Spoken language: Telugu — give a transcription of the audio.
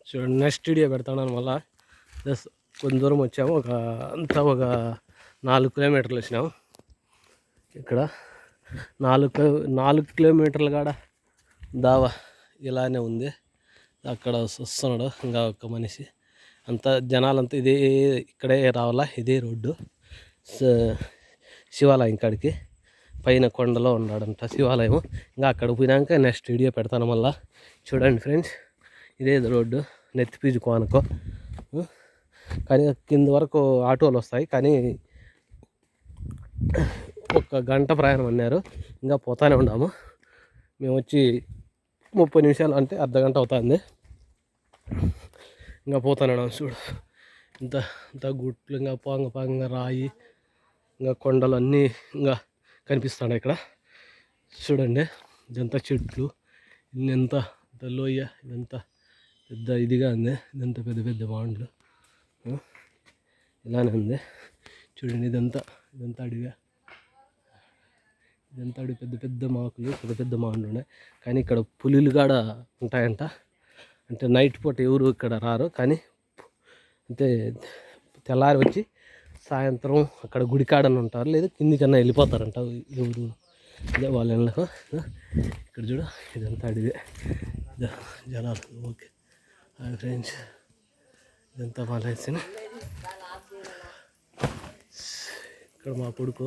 చూడండి నెక్స్ట్ వీడియో పెడతాను మళ్ళీ జస్ట్ కొంచెం దూరం వచ్చాము, ఒక 4 కిలోమీటర్లు వచ్చినాము. ఇక్కడ 4 కిలోమీటర్లు కాడ దావా ఇలానే ఉంది. అక్కడ వస్తున్నాడు ఇంకా ఒక మనిషి, అంతా జనాలంతా ఇక్కడే రావాలా. ఇదే రోడ్డు శివాలయం కాడికి, పైన కొండలో ఉన్నాడంట శివాలయం. ఇంకా అక్కడ పోయినాక నెక్స్ట్ వీడియో పెడతాను మళ్ళా. చూడండి ఫ్రెండ్స్, ఇదే రోడ్డు నెత్తిపీజు కోనకో. కానీ కింద వరకు ఆటోలు వస్తాయి, కానీ 1 గంట ప్రయాణం అన్నారు. ఇంకా పోతానే ఉన్నాము. మేము వచ్చి 30 నిమిషాలు అంటే అర్ధగంట అవుతుంది. ఇంకా పోతానే ఉన్నాము. చూడు ఇంత గుట్లు, ఇంకా పాంగ రాయి, ఇంకా కొండలు అన్నీ ఇంకా కనిపిస్తున్నాయి ఇక్కడ. చూడండి ఇదంతా చెట్లు, ఇంత లోయ, ఇదంతా పెద్ద ఇదిగా ఉంది. ఇదంతా పెద్ద బాండ్లు ఇలానే ఉంది. చూడండి ఇదంతా అడిగా, ఇదంతా అడిగి పెద్ద మాకులు, పెద్ద మాండ్లు ఉన్నాయి. కానీ ఇక్కడ పులులు కూడా ఉంటాయంట. అంటే నైట్ పూట ఎవరు ఇక్కడ రారు, కానీ అంటే తెల్లారి వచ్చి సాయంత్రం అక్కడ గుడికాడని ఉంటారు, లేదా కిందికన్నా వెళ్ళిపోతారంట ఎవరు ఇదే వాళ్ళ ఇళ్ళకు. ఇక్కడ చూడు ఇదంతా అడిగే జనాలు. ఓకే ఫ్రెండ్స్, ఇదంతా మాలేసిన. ఇక్కడ మా కొడుకు